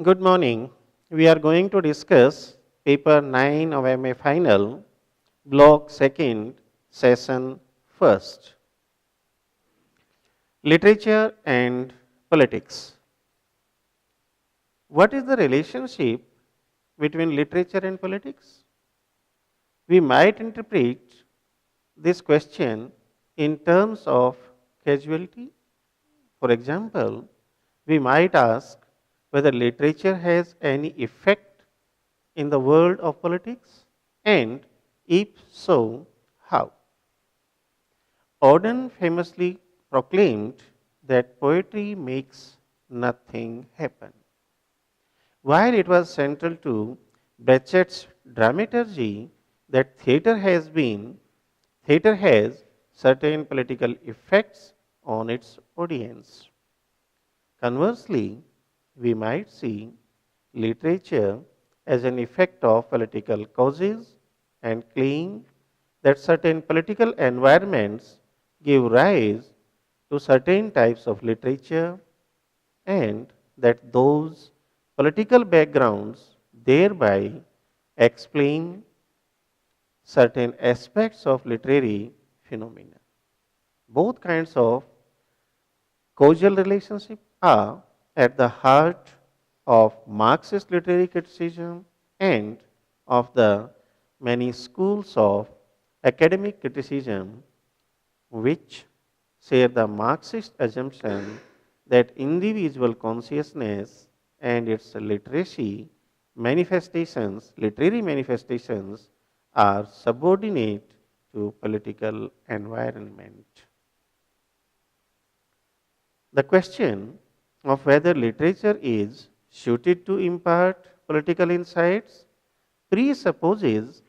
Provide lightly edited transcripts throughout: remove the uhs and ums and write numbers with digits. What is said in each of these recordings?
Good morning. We are going to discuss paper 9 of MA final, block 2nd, session 1st. Literature and politics. What is the relationship between literature and politics? We might interpret this question in terms of causality. For example, we might ask whether literature has any effect in the world of politics, and if so, how? Auden famously proclaimed that poetry makes nothing happen. While it was central to Brecht's dramaturgy that theater has certain political effects on its audience. Conversely, we might see literature as an effect of political causes and claim that certain political environments give rise to certain types of literature and that those political backgrounds thereby explain certain aspects of literary phenomena. Both kinds of causal relationship are at the heart of Marxist literary criticism and of the many schools of academic criticism which share the Marxist assumption that individual consciousness and its literary manifestations are subordinate to political environment. The question of whether literature is suited to impart political insights presupposes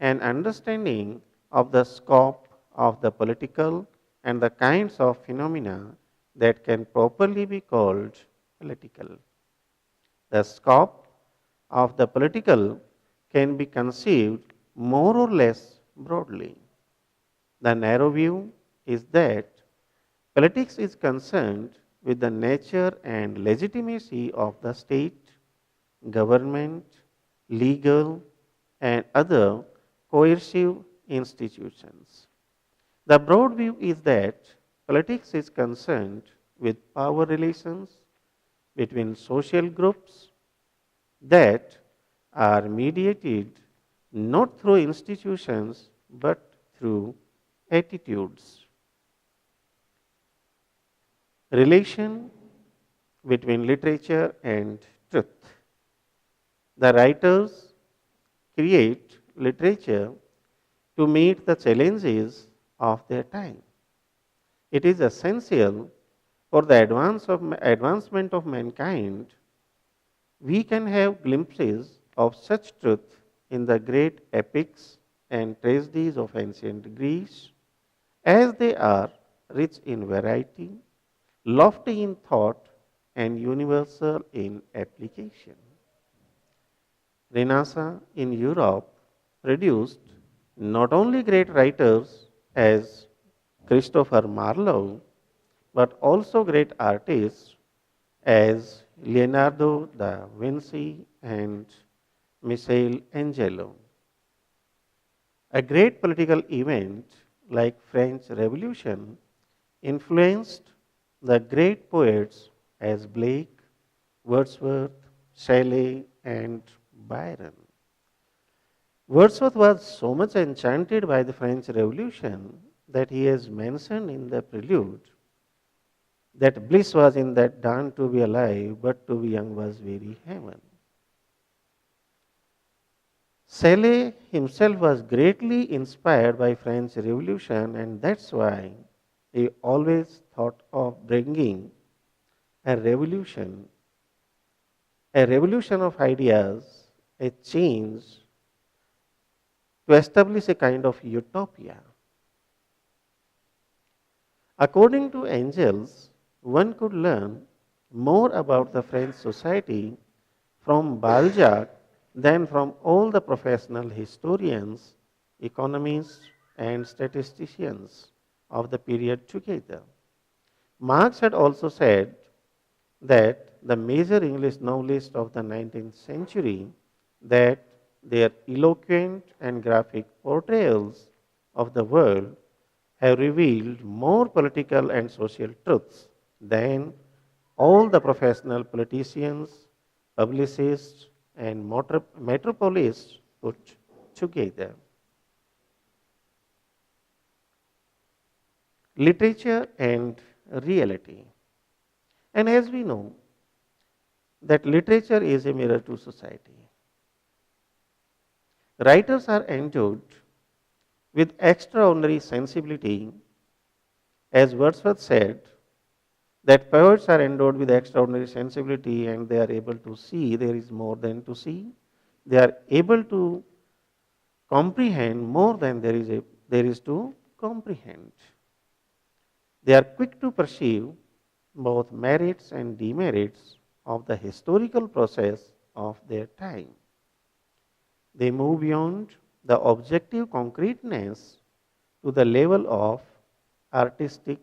an understanding of the scope of the political and the kinds of phenomena that can properly be called political. The scope of the political can be conceived more or less broadly. The narrow view is that politics is concerned with the nature and legitimacy of the state, government, legal, and other coercive institutions. The broad view is that politics is concerned with power relations between social groups that are mediated not through institutions but through attitudes. Relation between literature and truth. The writers create literature to meet the challenges of their time. It is essential for the advancement of mankind. We can have glimpses of such truth in the great epics and tragedies of ancient Greece, as they are rich in variety, lofty in thought, and universal in application. Renaissance in Europe produced not only great writers as Christopher Marlowe, but also great artists as Leonardo da Vinci and Michelangelo. A great political event like French Revolution influenced the great poets as Blake, Wordsworth, Shelley, and Byron. Wordsworth was so much enchanted by the French Revolution that he has mentioned in the prelude that bliss was in that dawn to be alive, but to be young was very heaven. Shelley himself was greatly inspired by French Revolution, and that's why he always thought of bringing a revolution, a revolution of ideas, a change to establish a kind of utopia. According to Engels, one could learn more about the French society from Balzac than from all the professional historians, economists, and statisticians of the period together. Marx had also said that the major English novelists of the 19th century, that their eloquent and graphic portrayals of the world have revealed more political and social truths than all the professional politicians, publicists, and metropolists put together. Literature and reality. And as we know, that literature is a mirror to society. Writers are endowed with extraordinary sensibility, as Wordsworth said, that poets are endowed with extraordinary sensibility and they are able to see there is more than to see. They are able to comprehend more than there is to comprehend. They are quick to perceive both merits and demerits of the historical process of their time. They move beyond the objective concreteness to the level of artistic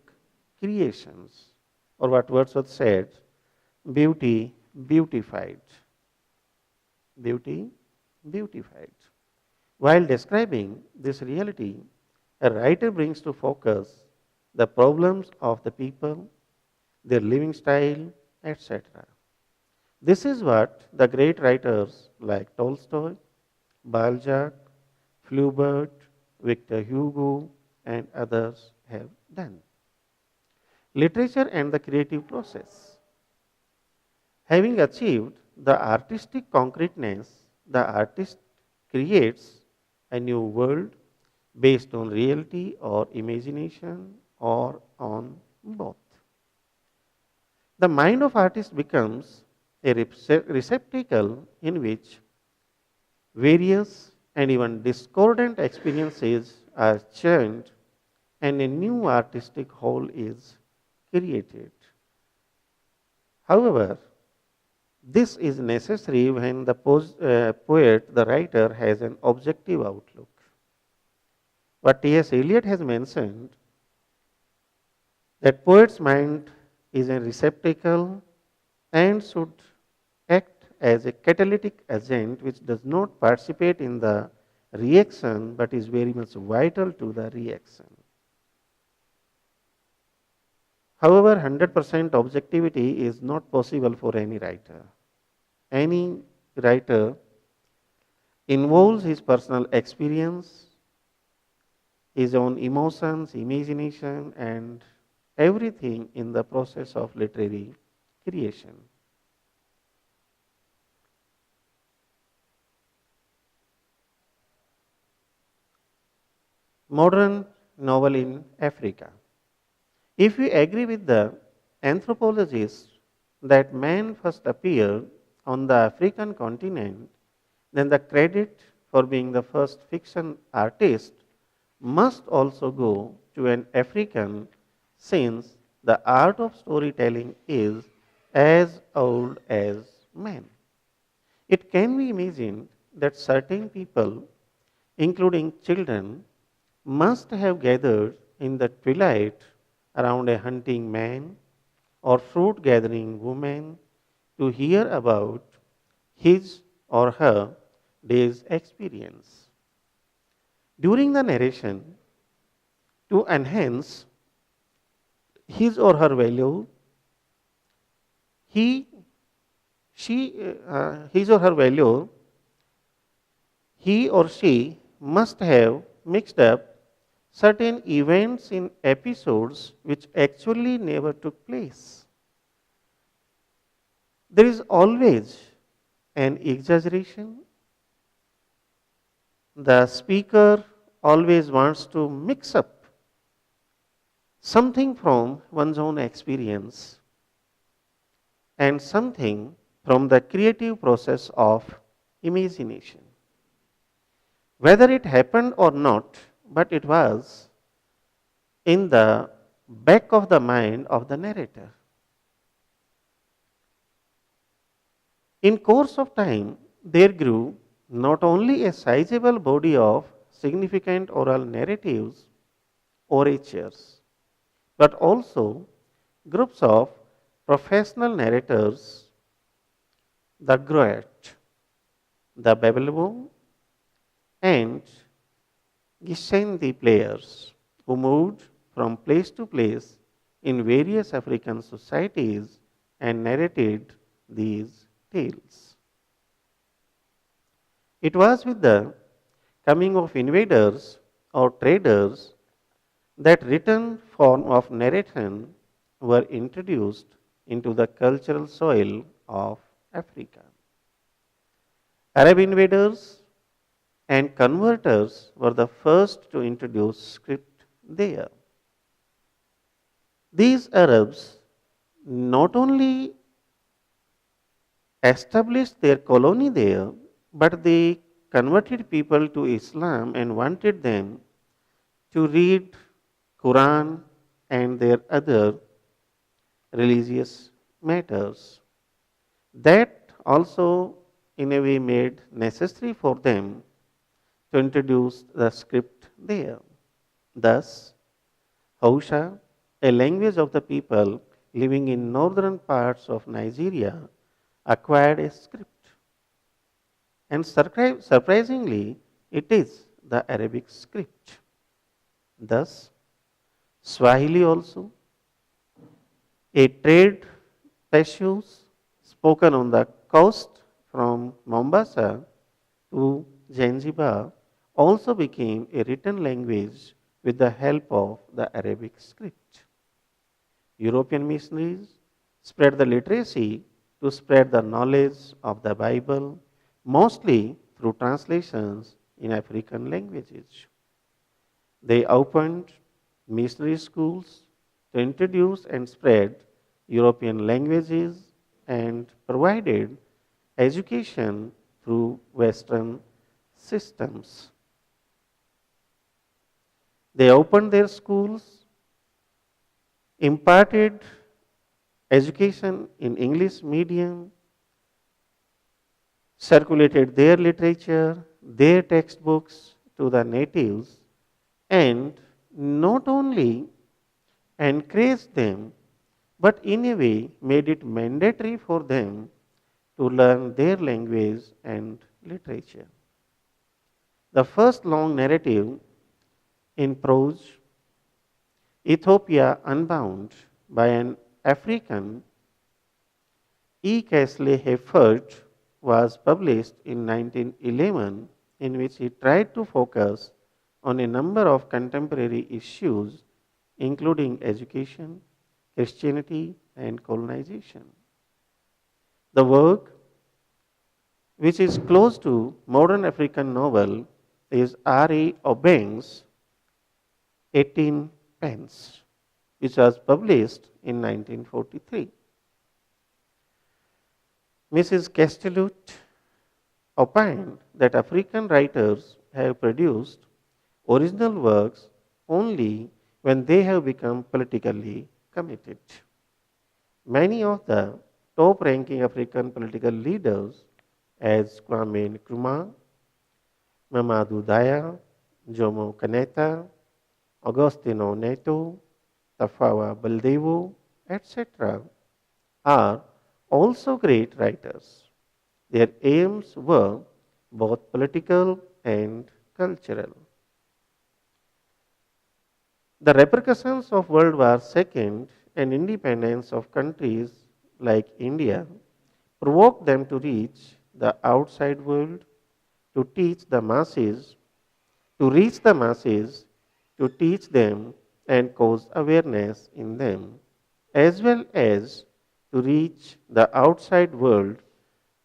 creations, or what Wordsworth said, beauty beautified. Beauty beautified. While describing this reality, a writer brings to focus the problems of the people, their living style, etc. This is what the great writers like Tolstoy, Balzac, Flaubert, Victor Hugo, and others have done. Literature and the creative process. Having achieved the artistic concreteness, the artist creates a new world based on reality or imagination or on both. The mind of artist becomes a receptacle in which various and even discordant experiences are churned and a new artistic whole is created. However, this is necessary when the poet, the writer, has an objective outlook. What T.S. Eliot has mentioned, that poet's mind is a receptacle and should act as a catalytic agent which does not participate in the reaction but is very much vital to the reaction. However, 100% objectivity is not possible for any writer. Any writer involves his personal experience, his own emotions, imagination, and everything in the process of literary creation. Modern novel in Africa. If we agree with the anthropologists that man first appeared on the African continent, then the credit for being the first fiction artist must also go to an African, since the art of storytelling is as old as man. It can be imagined that certain people, including children, must have gathered in the twilight around a hunting man or fruit gathering woman to hear about his or her day's experience. During the narration, to enhance his or her value, he, she, his or her value, he or she must have mixed up certain events in episodes which actually never took place. There is always an exaggeration. The speaker always wants to mix up something from one's own experience and something from the creative process of imagination. Whether it happened or not, but it was in the back of the mind of the narrator. In course of time, there grew not only a sizable body of significant oral narratives, oratures, but also groups of Professional narrators, the Groat, the Babelbo, and Gishendi players who moved from place to place in various African societies and narrated these tales. It was with the coming of invaders or traders that written form of narration were introduced into the cultural soil of Africa. Arab invaders and converters were the first to introduce script there. These Arabs not only established their colony there, but they converted people to Islam and wanted them to read Quran and their other religious matters. That also in a way made necessary for them to introduce the script there. Thus, Hausha, a language of the people living in northern parts of Nigeria, acquired a script. And surprisingly, it is the Arabic script. Thus, Swahili also, a trade pursues spoken on the coast from Mombasa to Zanzibar, also became a written language with the help of the Arabic script. European missionaries spread the literacy to spread the knowledge of the Bible, mostly through translations in African languages. They opened missionary schools to introduce and spread European languages and provided education through Western systems. They opened their schools, imparted education in English medium, circulated their literature, their textbooks to the natives, and not only encouraged them, but in a way made it mandatory for them to learn their language and literature. The first long narrative in prose, Ethiopia Unbound, by an African, E. Castley Heffert, was published in 1911, in which he tried to focus on a number of contemporary issues, including education, Christianity, and colonization. The work, which is close to modern African novel, is R. A. Obeng's 18 Pence, which was published in 1943. Mrs. Castellut opined that African writers have produced original works only when they have become politically committed. Many of the top-ranking African political leaders, as Kwame Nkrumah, Mamadou Daya, Jomo Kenyatta, Agostino Neto, Tafawa Balewa, etc., are also great writers. Their aims were both political and cultural. The repercussions of World War II and independence of countries like India provoked them to reach the outside world, to teach the masses, to reach the masses, to teach them and cause awareness in them, as well as to reach the outside world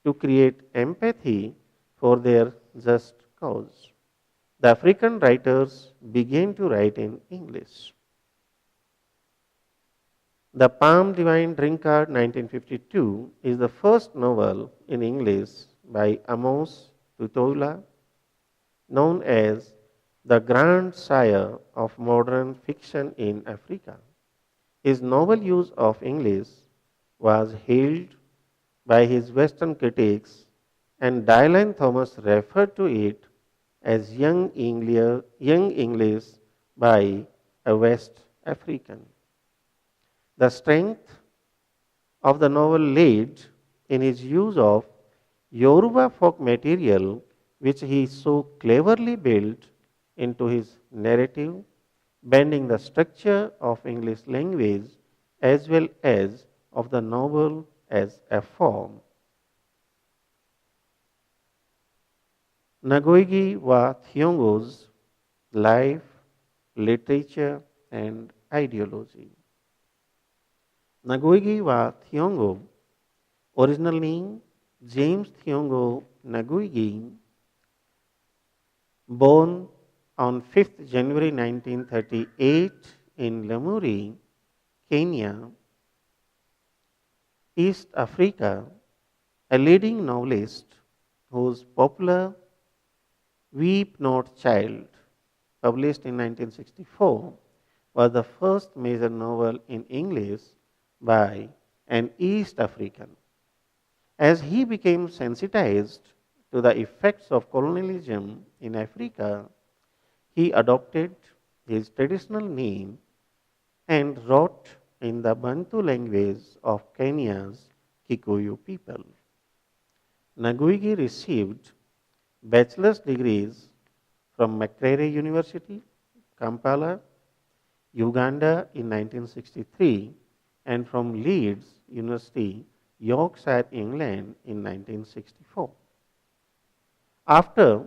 to create empathy for their just cause. The African writers began to write in English. The Palm Divine Drinkard 1952 is the first novel in English by Amos Tutuola, known as the grandsire of modern fiction in Africa. His novel use of English was hailed by his Western critics, and Dylan Thomas referred to it as young English by a West African. The strength of the novel laid in his use of Yoruba folk material, which he so cleverly built into his narrative, bending the structure of English language as well as of the novel as a form. Nagugi wa Thiong'o's life, literature, and ideology. Nagugi wa Thiong'o, original name James Thiong'o Nagugi, born on 5th January 1938 in Lamuri, Kenya, East Africa, a leading novelist whose popular Weep Not Child, published in 1964, was the first major novel in English by an East African. As he became sensitized to the effects of colonialism in Africa, he adopted his traditional name and wrote in the Bantu language of Kenya's Kikuyu people. Nagugi received bachelor's degrees from Makerere University, Kampala, Uganda in 1963, and from Leeds University, Yorkshire, England in 1964. After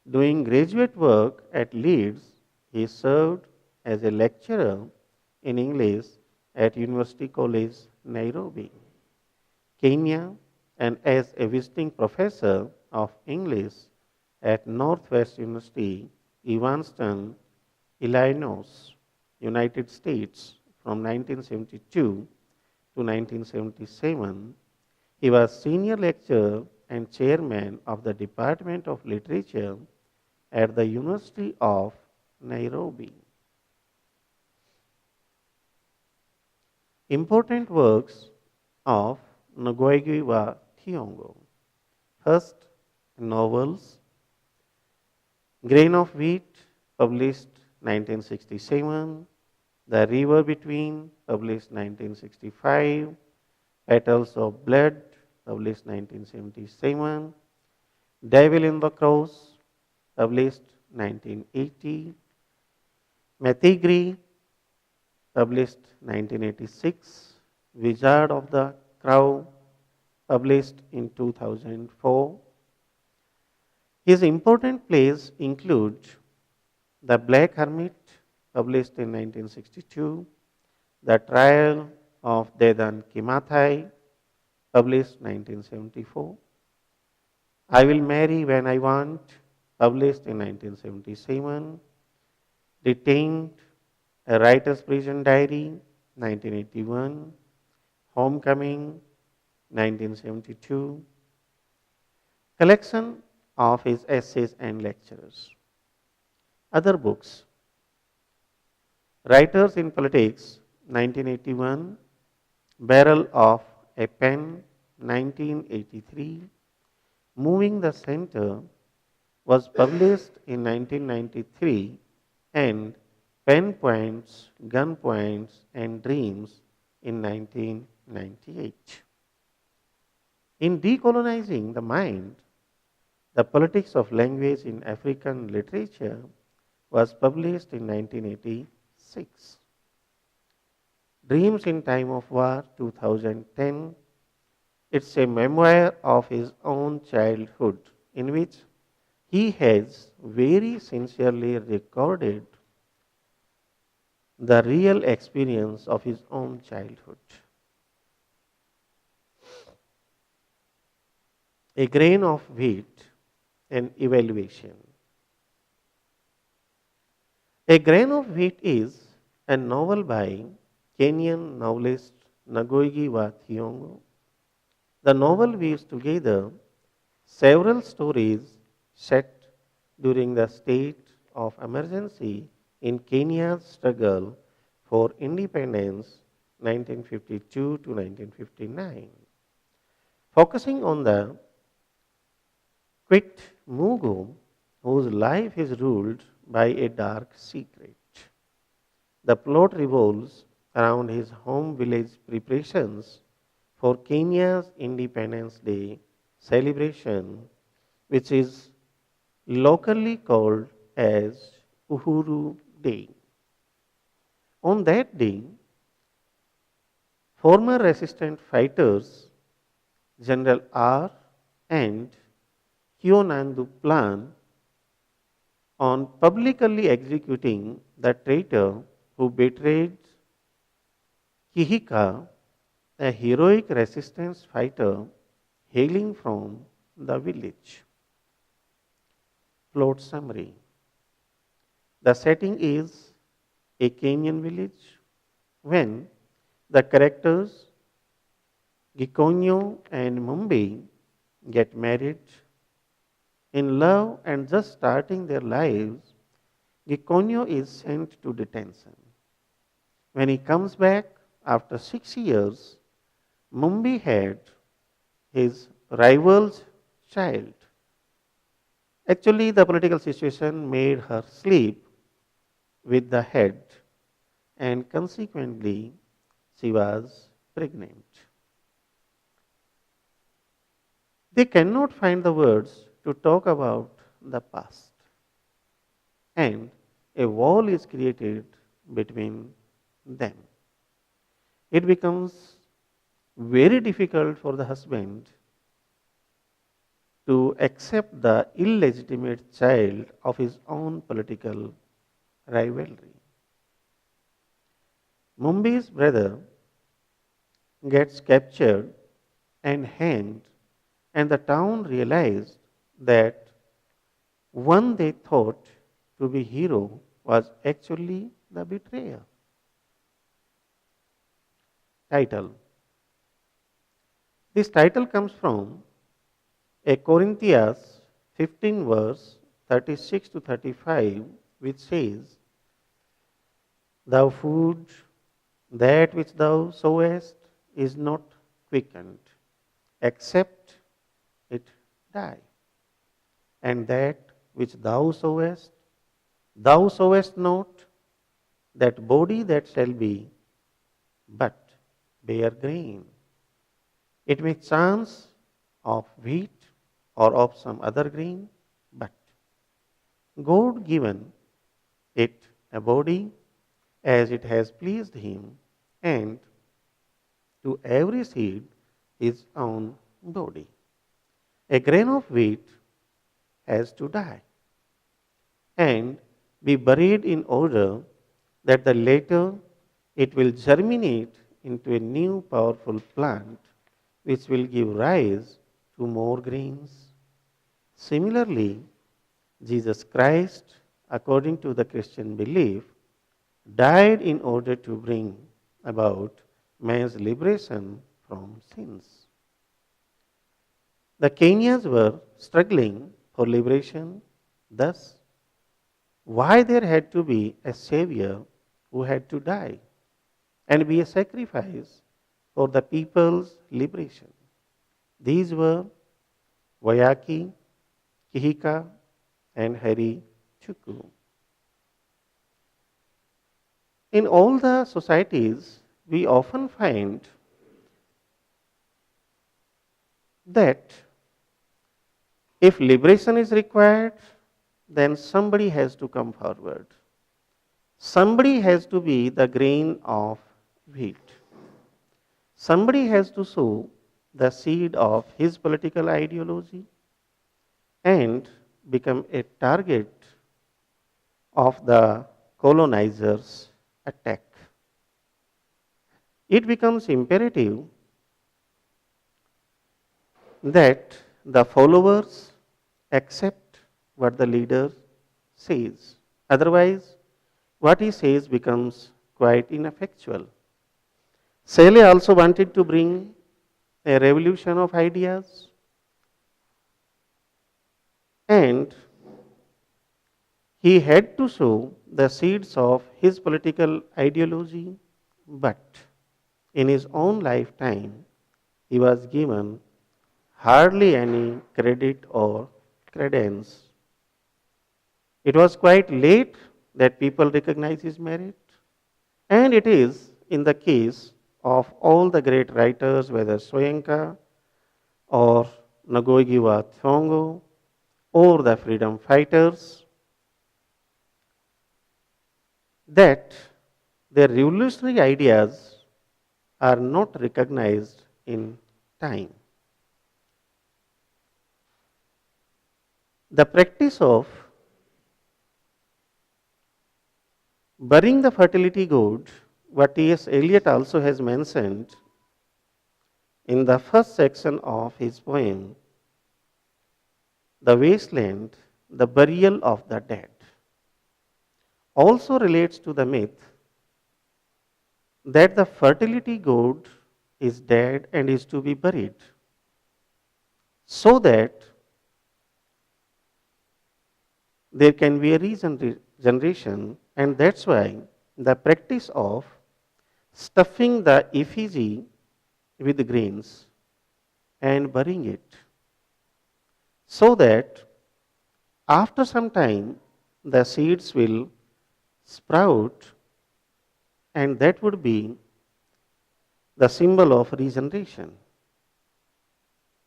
doing graduate work at Leeds, he served as a lecturer in English at University College, Nairobi, Kenya, and as a visiting professor of English at Northwest University, Evanston, Illinois, United States from 1972 to 1977. He was senior lecturer and chairman of the Department of Literature at the University of Nairobi. Important works of Ngugi wa Thiong'o. First, novels. Grain of Wheat, published 1967. The River Between, published 1965. Petals of Blood, published 1977. Devil in the Cross, published 1980. Matigri, published 1986. Wizard of the Crow, published in 2004. His important plays include The Black Hermit, published in 1962, The Trial of Dedan Kimathai, published 1974, I Will Marry When I Want, published in 1977, Detained, A Writer's Prison Diary, 1981, Homecoming, 1972, collection of his essays and lectures. Other books: Writers in Politics, 1981, Barrel of a Pen, 1983, Moving the Center was published in 1993, and Pen Points, Gun Points, and Dreams in 1998. In Decolonizing the Mind, The Politics of Language in African Literature was published in 1986. Dreams in Time of War, 2010. It's a memoir of his own childhood in which he has very sincerely recorded the real experience of his own childhood. A Grain of Wheat, an evaluation. A Grain of Wheat is a novel by Kenyan novelist Ngugi wa Thiong'o. The novel weaves together several stories set during the state of emergency in Kenya's struggle for independence 1952 to 1959, focusing on the Quit Mugu, whose life is ruled by a dark secret. The plot revolves around his home village preparations for Kenya's Independence Day celebration, which is locally called as Uhuru Day. On that day, former resistant fighters General R and Kionandu plan on publicly executing the traitor who betrayed Kihika, a heroic resistance fighter hailing from the village. Plot summary. The setting is a Kenyan village when the characters Gikonyo and Mumbai get married in love and just starting their lives. Gikonyo is sent to detention. When he comes back after 6 years, Mumbai had his rival's child. Actually, the political situation made her sleep with the head, and consequently, she was pregnant. They cannot find the words to talk about the past, and a wall is created between them. It becomes very difficult for the husband to accept the illegitimate child of his own political rivalry. Mumbai's brother gets captured and hanged, and the town realized that one they thought to be hero was actually the betrayer. Title. This title comes from a Corinthians 15 verse 36 to 35, which says, "Thou food, that which thou sowest is not quickened, except it die. And that which thou sowest not, that body that shall be, but bear grain. It may chance of wheat or of some other grain, but God given it a body as it has pleased him, and to every seed his own body. A grain of wheat has to die and be buried in order that the later it will germinate into a new powerful plant which will give rise to more grains. Similarly, Jesus Christ, according to the Christian belief, died in order to bring about man's liberation from sins. The Kenyans were struggling for liberation, thus, why there had to be a savior who had to die and be a sacrifice for the people's liberation. These were Wayaki, Kihika, and Hari Chuku. In all the societies, we often find that if liberation is required, then somebody has to come forward. Somebody has to be the grain of wheat. Somebody has to sow the seed of his political ideology and become a target of the colonizers' attack. It becomes imperative that the followers accept what the leader says. Otherwise, what he says becomes quite ineffectual. Shelley also wanted to bring a revolution of ideas, and he had to sow the seeds of his political ideology, but in his own lifetime, he was given hardly any credit or credence. It was quite late that people recognize his merit, and it is in the case of all the great writers, whether Soyinka or Nagugi or Thiong'o or the freedom fighters, that their revolutionary ideas are not recognized in time. The practice of burying the fertility god, what T.S. Eliot also has mentioned in the first section of his poem, The Wasteland, the burial of the dead, also relates to the myth that the fertility god is dead and is to be buried, so that there can be a regeneration, and that's why the practice of stuffing the effigy with grains and burying it, so that after some time the seeds will sprout, and that would be the symbol of regeneration.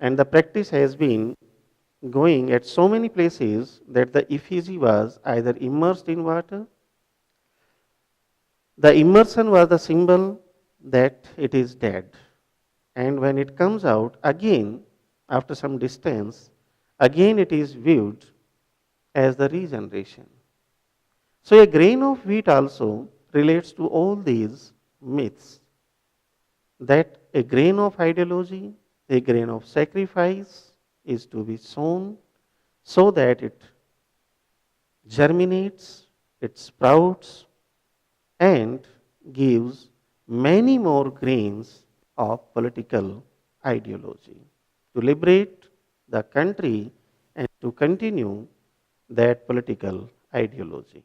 And the practice has been going at so many places that the effigy was either immersed in water. The immersion was the symbol that it is dead. And when it comes out again, after some distance, again it is viewed as the regeneration. So a grain of wheat also relates to all these myths, that a grain of ideology, a grain of sacrifice is to be sown so that it germinates, it sprouts, and gives many more grains of political ideology to liberate the country and to continue that political ideology.